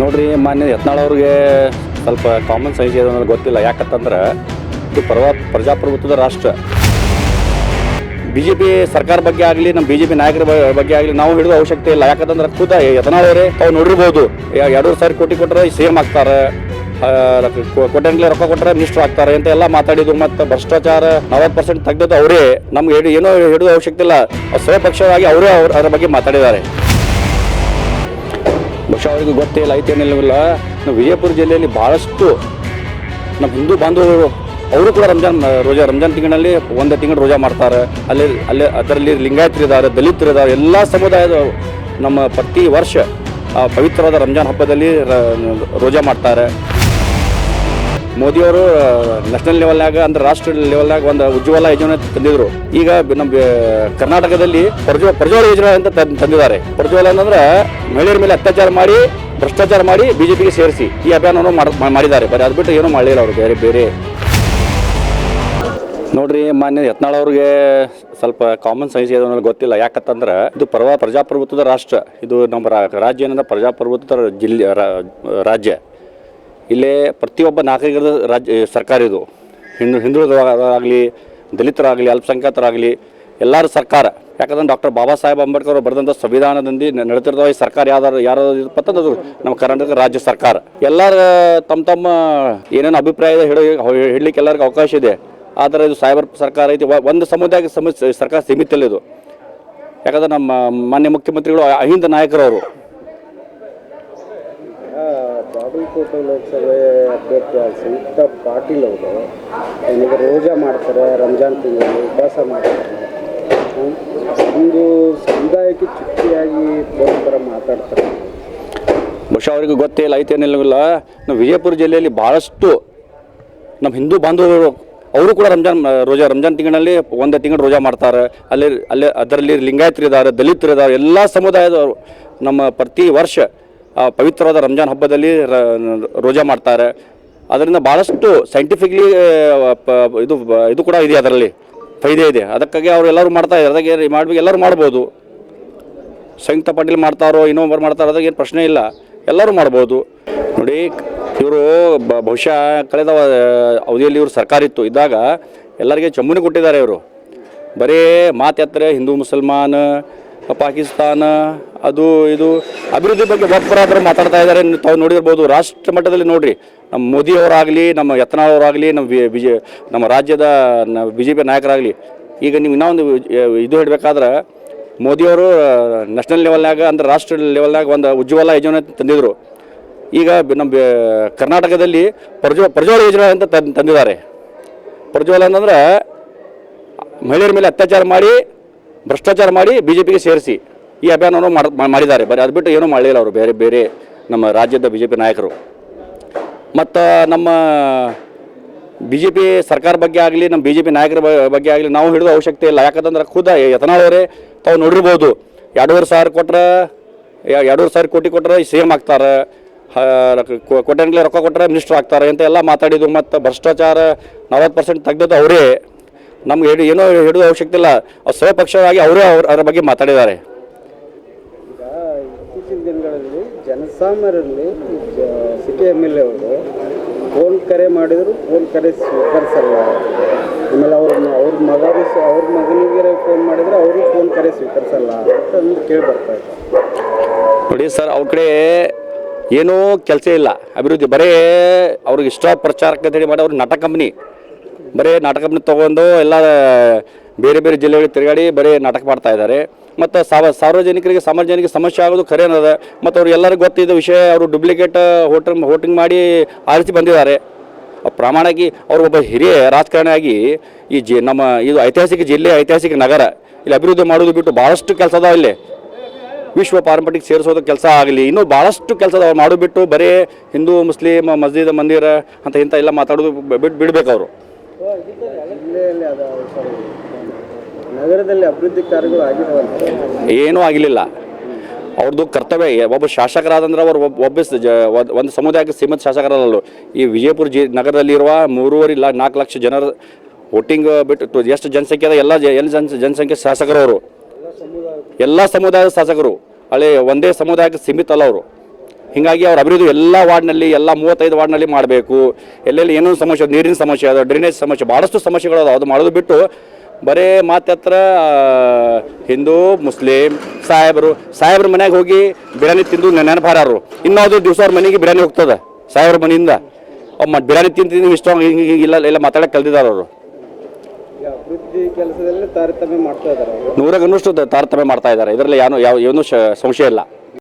ನೋಡ್ರಿ ಮಾನ್ಯ ಯತ್ನಾಳ್ ಅವ್ರಿಗೆ ಸ್ವಲ್ಪ ಕಾಮನ್ ಸೆನ್ಸ್ ಇದೆ ಅನ್ನೋದು ಗೊತ್ತಿಲ್ಲ. ಯಾಕಂತಂದ್ರೆ ಇದು ಪ್ರಜಾಪ್ರಭುತ್ವದ ರಾಷ್ಟ್ರ. BJP ಸರ್ಕಾರ ಬಗ್ಗೆ ಆಗಲಿ ನಮ್ಮ BJP ನಾಯಕರ ಬಗ್ಗೆ ಆಗಲಿ ನಾವು ಹಿಡಿದು ಅವಶ್ಯಕತೆ ಇಲ್ಲ. ಯಾಕಂತಂದ್ರೆ ಖುದ ಯತ್ನಾಳ್ ಅವರೇ ತಾವು ನೋಡಿರ್ಬೋದು, 2,500 ಕೋಟಿ ಕೊಟ್ಟರೆ CM ಆಗ್ತಾರೆ, ಕೋಟ್ಯಾಂಗ್ಲಿ ರೊಕ್ಕ ಕೊಟ್ಟರೆ ಮಿನಿಸ್ಟರ್ ಆಗ್ತಾರೆ ಅಂತ ಎಲ್ಲ ಮಾತಾಡಿದ್ದು. ಮತ್ತು ಭ್ರಷ್ಟಾಚಾರ 40% ತೆಗೆದದ್ದು ಅವರೇ. ನಮ್ಗೆ ಏನೋ ಹಿಡಿದು ಅವಶ್ಯಕತೆ ಇಲ್ಲ. ಸ್ವಪಕ್ಷವಾಗಿ ಅವರೇ ಅದರ ಬಗ್ಗೆ ಮಾತಾಡಿದ್ದಾರೆ. ಬಹುಶಃ ಅವರಿಗೆ ಗೊತ್ತಿಲ್ಲ, ಐತೇನಿಲ್ಲ. ನಾವು ವಿಜಯಪುರ ಜಿಲ್ಲೆಯಲ್ಲಿ ಭಾಳಷ್ಟು ನಮ್ಮ ಹಿಂದೂ ಬಾಂಧವರು ಅವರು ಕೂಡ ರಂಜಾನ್ ತಿಂಗಳಲ್ಲಿ 1 ತಿಂಗಳು ರೋಜಾ ಮಾಡ್ತಾರೆ. ಅದರಲ್ಲಿ ಲಿಂಗಾಯತರಿದ್ದಾರೆ, ದಲಿತರಿದ್ದಾರೆ, ಎಲ್ಲ ಸಮುದಾಯದ ನಮ್ಮ ಪ್ರತಿ ವರ್ಷ ಪವಿತ್ರವಾದ ರಂಜಾನ್ ಹಬ್ಬದಲ್ಲಿ ರೋಜಾ ಮಾಡ್ತಾರೆ. ಮೋದಿಯವರು ನ್ಯಾಷನಲ್ ಲೆವೆಲ್ನಾಗ ಅಂದ್ರೆ ರಾಷ್ಟ್ರ ಲೆವೆಲ್ನಾಗ ಒಂದು ಉಜ್ವಲ ಯೋಜನೆ ತಂದಿದ್ರು. ಈಗ ನಮ್ಮ ಕರ್ನಾಟಕದಲ್ಲಿ ಪ್ರಜ್ವಲ ಯೋಜನೆ ಅಂತ ತಂದಿದ್ದಾರೆ. ಪ್ರಜ್ವಲ ಅಂತಂದ್ರೆ ಮಹಿಳೆಯರ ಮೇಲೆ ಅತ್ಯಾಚಾರ ಮಾಡಿ ಭ್ರಷ್ಟಾಚಾರ ಮಾಡಿ BJPಗೆ ಸೇರಿಸಿ ಈ ಅಭಿಯಾನವನ್ನು ಮಾಡಿದ್ದಾರೆ. ಬರೀ ಅದು ಬಿಟ್ಟು ಏನೂ ಮಾಡಲಿಲ್ಲ ಅವರು ಬೇರೆ. ನೋಡ್ರಿ, ಮಾನ್ಯ ಯತ್ನಾಳ್ ಅವ್ರಿಗೆ ಸ್ವಲ್ಪ ಕಾಮನ್ ಸೆನ್ಸ್ ಇದೆ ಅನ್ನೋದು ಗೊತ್ತಿಲ್ಲ. ಯಾಕಂತಂದ್ರೆ ಇದು ಪ್ರಜಾಪ್ರಭುತ್ವದ ರಾಷ್ಟ್ರ. ಇದು ನಮ್ಮ ರಾಜ್ಯ ಏನಂದ್ರೆ ಪ್ರಜಾಪ್ರಭುತ್ವದ ರಾಜ್ಯ. ಇಲ್ಲೇ ಪ್ರತಿಯೊಬ್ಬ ನಾಗರಿಕರ ಸರ್ಕಾರ ಇದು. ಹಿಂದುಳಿದವರಾಗಲಿ, ದಲಿತರಾಗಲಿ, ಅಲ್ಪಸಂಖ್ಯಾತರಾಗಲಿ ಎಲ್ಲರೂ ಸರ್ಕಾರ. ಯಾಕಂದ್ರೆ ಡಾಕ್ಟರ್ ಬಾಬಾ ಸಾಹೇಬ್ ಅಂಬೇಡ್ಕರ್ ಅವರು ಬರೆದಂಥ ಸಂವಿಧಾನದಿಂದ ನಡೆತಿರುವ ಈ ಸರ್ಕಾರ ಯಾರು ಇರ್ತಂದ್ರೆ ನಮ್ಮ ಕರ್ನಾಟಕ ರಾಜ್ಯ ಸರ್ಕಾರ. ಎಲ್ಲರ ತಮ್ಮ ಏನೇನು ಅಭಿಪ್ರಾಯ ಹೇಳಲಿಕ್ಕೆ ಎಲ್ಲರಿಗೂ ಅವಕಾಶ ಇದೆ. ಆದರೆ ಇದು ಸಾಹೇಬರ್ ಸರ್ಕಾರ ಐತಿ. ಒಂದು ಸಮುದಾಯಕ್ಕೆ ಸರ್ಕಾರ ಸೀಮಿತ ಇಲ್ಲ ಇದು. ಯಾಕಂದ್ರೆ ನಮ್ಮ ಮಾನ್ಯ ಮುಖ್ಯಮಂತ್ರಿಗಳು ಅಹಿಂದ ನಾಯಕರವರು. ಬಾಗಲಕೋಟೆ ಲೋಕಸಭೆ ಅಭ್ಯರ್ಥಿ ಸಂಯುಕ್ತ ಪಾಟೀಲ್ ಅವರು ಈಗ ರೋಜಾ ಮಾಡ್ತಾರೆ, ರಂಜಾನ್ ತಿಂಗಳಲ್ಲಿ ಉಪವಾಸ ಮಾಡ್ತಾರೆ. ಒಂದು ಸಮುದಾಯಕ್ಕೆ ಚುಕ್ತಿಯಾಗಿ ಥರ ಮಾತಾಡ್ತಾರೆ. ಬಹುಶಃ ಅವರಿಗೆ ಗೊತ್ತಿಲ್ಲ, ಐತೇನಿಲ್ಲ. ನಾವು ವಿಜಯಪುರ ಜಿಲ್ಲೆಯಲ್ಲಿ ಭಾಳಷ್ಟು ನಮ್ಮ ಹಿಂದೂ ಬಾಂಧವರು ಅವರು ಕೂಡ ರಂಜಾನ್ ತಿಂಗಳಲ್ಲಿ 1 ತಿಂಗಳು ರೋಜಾ ಮಾಡ್ತಾರೆ. ಅದರಲ್ಲಿ ಲಿಂಗಾಯತರಿದ್ದಾರೆ, ದಲಿತರಿದ್ದಾರೆ, ಎಲ್ಲ ಸಮುದಾಯದ ನಮ್ಮ ಪ್ರತಿ ವರ್ಷ ಪವಿತ್ರವಾದ ರಂಜಾನ್ ಹಬ್ಬದಲ್ಲಿ ರೋಜಾ ಮಾಡ್ತಾರೆ. ಅದರಿಂದ ಭಾಳಷ್ಟು ಸೈಂಟಿಫಿಕ್ಲಿ ಇದು ಕೂಡ ಇದೆ, ಅದರಲ್ಲಿ ಫೈದೆ ಇದೆ. ಅದಕ್ಕಾಗಿ ಅವರು ಎಲ್ಲರೂ ಮಾಡ್ತಾ ಇದ್ದಾರೆ. ಅದಕ್ಕೆ ಮಾಡಬೇಕು, ಎಲ್ಲರೂ ಮಾಡ್ಬೋದು. ಸಂಯುಕ್ತ ಪಾಟೀಲ್ ಮಾಡ್ತಾರೋ, ಇನ್ನೊಬ್ಬರು ಮಾಡ್ತಾರೋ, ಅದಾಗ ಏನು ಪ್ರಶ್ನೆ ಇಲ್ಲ, ಎಲ್ಲರೂ ಮಾಡ್ಬೋದು. ನೋಡಿ, ಇವರು ಬಹುಶಃ ಕಳೆದ ಅವಧಿಯಲ್ಲಿ ಇವರು ಸರ್ಕಾರ ಇದ್ದಾಗ ಎಲ್ಲರಿಗೆ ಚಮ್ಮುನಿ ಕೊಟ್ಟಿದ್ದಾರೆ. ಇವರು ಬರೀ ಮಾತೆತ್ತರೆ ಹಿಂದೂ ಮುಸಲ್ಮಾನ್ ಪಾಕಿಸ್ತಾನ ಅದು ಇದು ಅಭಿವೃದ್ಧಿ ಬಗ್ಗೆ ಒಬ್ಬರಾದರೂ ಮಾತಾಡ್ತಾ ಇದ್ದಾರೆ. ತಾವು ನೋಡಿರ್ಬೋದು, ರಾಷ್ಟ್ರ ಮಟ್ಟದಲ್ಲಿ ನೋಡಿರಿ, ನಮ್ಮ ಮೋದಿಯವರಾಗಲಿ, ನಮ್ಮ ಯತ್ನಾಳ್ ಅವರಾಗಲಿ, ನಮ್ಮ ರಾಜ್ಯದ BJP ನಾಯಕರಾಗಲಿ. ಈಗ ನೀವು ಇನ್ನೊಂದು ಇದು ಹೇಳಬೇಕಾದ್ರೆ ಮೋದಿಯವರು ನ್ಯಾಷನಲ್ ಲೆವೆಲ್ನಾಗ ಅಂದ್ರೆ ರಾಷ್ಟ್ರ ಲೆವೆಲ್ನಾಗ ಒಂದು ಉಜ್ವಲ ಯೋಜನೆ ತಂದಿದ್ರು. ಈಗ ನಮ್ಮ ಕರ್ನಾಟಕದಲ್ಲಿ ಪ್ರಜ್ವಲ ಯೋಜನೆ ಅಂತ ತಂದಿದ್ದಾರೆ. ಪ್ರಜ್ವಲ ಅಂತಂದ್ರೆ ಮಹಿಳೆಯರ ಮೇಲೆ ಅತ್ಯಾಚಾರ ಮಾಡಿ ಭ್ರಷ್ಟಾಚಾರ ಮಾಡಿ BJPಗೆ ಸೇರಿಸಿ ಈ ಅಭಿಯಾನವನ್ನು ಮಾಡಿದ್ದಾರೆ. ಬರೀ ಅದು ಬಿಟ್ಟು ಏನೂ ಮಾಡಲಿಲ್ಲ ಅವರು ಬೇರೆ ನಮ್ಮ ರಾಜ್ಯದ BJP ನಾಯಕರು. ಮತ್ತು ನಮ್ಮ BJP ಸರ್ಕಾರ ಬಗ್ಗೆ ಆಗಲಿ ನಮ್ಮ BJP ನಾಯಕರ ಬಗ್ಗೆ ಆಗಲಿ ನಾವು ಹಿಡಿದು ಅವಶ್ಯಕತೆ ಇಲ್ಲ. ಯಾಕಂತಂದ್ರೆ ಖುದ ಯತ್ನಾಳ್ ಅವರೇ ತಾವು ನೋಡಿರ್ಬೋದು, 2,500 ಕೋಟಿ ಕೊಟ್ಟರೆ CM ಆಗ್ತಾರೆ, ಕೋಟ್ಯಾಂಗ್ಲಿ ರೊಕ್ಕ ಕೊಟ್ಟರೆ ಮಿನಿಸ್ಟರ್ ಆಗ್ತಾರೆ ಅಂತ ಎಲ್ಲ ಮಾತಾಡಿದ್ದು. ಮತ್ತು ಭ್ರಷ್ಟಾಚಾರ 40% ತೆಗೆದದ್ದು ಅವರೇ. ನಮ್ಗೆ ಏನೋ ಹಿಡಿದು ಅವಶ್ಯಕತೆ ಇಲ್ಲ. ಸ್ವಪಕ್ಷವಾಗಿ ಅವರೇ ಅದರ ಬಗ್ಗೆ ಮಾತಾಡಿದ್ದಾರೆ. ಈಗ ಇತ್ತೀಚಿನ ದಿನಗಳಲ್ಲಿ ಜನಸಾಮಾನ್ಯರಲ್ಲಿ ಸಿಟಿ MLA ಅವರು ಫೋನ್ ಕರೆ ಮಾಡಿದ್ರು, ಫೋನ್ ಕರೆ ಸ್ವೀಕರಿಸಲ್ಲ. ಆಮೇಲೆ ಅವ್ರ ಮಗನಿಗೆ ಫೋನ್ ಮಾಡಿದ್ರೆ ಅವರು ಫೋನ್ ಕರೆ ಸ್ವೀಕರಿಸಲ್ಲ ಅಂತ ಕೇಳಿ ಬರ್ತಾ ಇದೆ. ನೋಡಿ ಸರ್, ಅವ್ರ ಕಡೆ ಏನೂ ಕೆಲಸ ಇಲ್ಲ, ಅಭಿವೃದ್ಧಿ. ಬರೀ ಅವ್ರಿಗೆ ಇಷ್ಟ ಪ್ರಚಾರಕ್ಕೆ ಅಂತೇಳಿ ಮಾಡಿ ಅವ್ರಿಗೆ ನಾಟಕ ಕಂಪ್ನಿ, ಬರೀ ನಾಟಕ ಕಂಪ್ನಿ ತೊಗೊಂಡು ಎಲ್ಲ ಬೇರೆ ಜಿಲ್ಲೆಗಳಿಗೆ ತಿರುಗಾಡಿ ಬರೀ ನಾಟಕ ಮಾಡ್ತಾ ಇದ್ದಾರೆ. ಮತ್ತು ಸಾರ್ವಜನಿಕರಿಗೆ ಸಮಸ್ಯೆ ಆಗೋದು ಖರೆ ಅನ್ನೋದು. ಮತ್ತು ಅವ್ರು ಎಲ್ಲರಿಗೂ ಗೊತ್ತಿದ್ದ ವಿಷಯ, ಅವರು ಡುಪ್ಲಿಕೇಟ್ ವೋಟಿಂಗ್ ಮಾಡಿ ಆರಿಸಿ ಬಂದಿದ್ದಾರೆ. ಪ್ರಾಮಾಣಿಕವಾಗಿ ಅವರು ಒಬ್ಬ ಹಿರಿಯ ರಾಜಕಾರಣಿಯಾಗಿ ನಮ್ಮ ಇದು ಐತಿಹಾಸಿಕ ಜಿಲ್ಲೆ, ಐತಿಹಾಸಿಕ ನಗರ, ಇಲ್ಲಿ ಅಭಿವೃದ್ಧಿ ಮಾಡೋದು ಬಿಟ್ಟು ಭಾಳಷ್ಟು ಕೆಲಸ ಅದಾವ. ಇಲ್ಲಿ ವಿಶ್ವ ಪಾರಂಪರಿಕ ಸೇರಿಸೋದು ಕೆಲಸ ಆಗಲಿ, ಇನ್ನೂ ಭಾಳಷ್ಟು ಕೆಲಸ ಅದಾವ ಮಾಡೋದು ಬರೀ ಹಿಂದೂ ಮುಸ್ಲಿಂ ಮಸ್ಜಿದ್ ಮಂದಿರ ಅಂತ ಎಲ್ಲ ಮಾತಾಡೋದು ಬಿಡಬೇಕು ಅವರು. ನಗರದಲ್ಲಿ ಅಭಿವೃದ್ಧಿ ಕಾರ್ಯಗಳು ಆಗಿರುವಂಥ ಏನೂ ಆಗಲಿಲ್ಲ. ಅವ್ರದ್ದು ಕರ್ತವ್ಯ. ಒಬ್ಬ ಶಾಸಕರಾದಂದ್ರೆ ಅವರು ಒಂದು ಸಮುದಾಯಕ್ಕೆ ಸೀಮಿತ ಶಾಸಕರಲ್ಲ. ಈ ವಿಜಯಪುರ ನಗರದಲ್ಲಿರುವ 3.5-4 ಲಕ್ಷ ಜನರ ವೋಟಿಂಗ್ ಬಿಟ್ಟು ಎಷ್ಟು ಜನಸಂಖ್ಯೆ ಅದ ಎಲ್ಲ ಜನಸಂಖ್ಯೆ ಶಾಸಕರು ಅವರು. ಎಲ್ಲ ಸಮುದಾಯದ ಶಾಸಕರು. ಅಲ್ಲಿ ಒಂದೇ ಸಮುದಾಯಕ್ಕೆ ಸೀಮಿತ ಅಲ್ಲ ಅವರು. ಹೀಗಾಗಿ ಅವ್ರ ಅಭಿವೃದ್ಧಿ ಎಲ್ಲ ವಾರ್ಡ್ನಲ್ಲಿ ಎಲ್ಲ 35 ವಾರ್ಡ್ನಲ್ಲಿ ಮಾಡಬೇಕು. ಎಲ್ಲೆಲ್ಲಿ ಏನೇನು ಸಮಸ್ಯೆ, ನೀರಿನ ಸಮಸ್ಯೆ ಅದ, ಡ್ರೈನೇಜ್ ಸಮಸ್ಯೆ, ಭಾಳಷ್ಟು ಸಮಸ್ಯೆಗಳು ಅದಾವೆ. ಅದು ಮಾಡೋದು ಬಿಟ್ಟು ಬರೀ ಮಾತ್ರ ಹಿಂದೂ ಮುಸ್ಲಿಂ ಸಾಹೇಬ್ರ ಮನೆಗೆ ಹೋಗಿ ಬಿರಿಯಾನಿ ತಿಂದು ನೆನಪಾರು. ಇನ್ನಾವುದು ದಿವಸ ಅವ್ರ ಮನೆಗೆ ಬಿರಿಯಾನಿ ಹೋಗ್ತದೆ ಸಾಹೇಬ್ರ ಮನೆಯಿಂದ. ಬಿರಿಯಾನಿ ತಿಂದು ಇಷ್ಟ ಇಲ್ಲ ಮಾತಾಡಕ್ಕೆ ಕಲ್ತಿದ್ದಾರೆ ಅವರು. ಈಗ ಅಭಿವೃದ್ಧಿ ಕೆಲಸದಲ್ಲಿ ತಾರತಮ್ಯ ಮಾಡ್ತಾ ಇದ್ದಾರೆ ಅವರು. 100ಕ್ಕೆ 100 ತಾರತಮ್ಯ ಮಾಡ್ತಾ ಇದ್ದಾರೆ. ಇದರಲ್ಲಿ ಏನೂ ಸಂಶಯ ಇಲ್ಲ.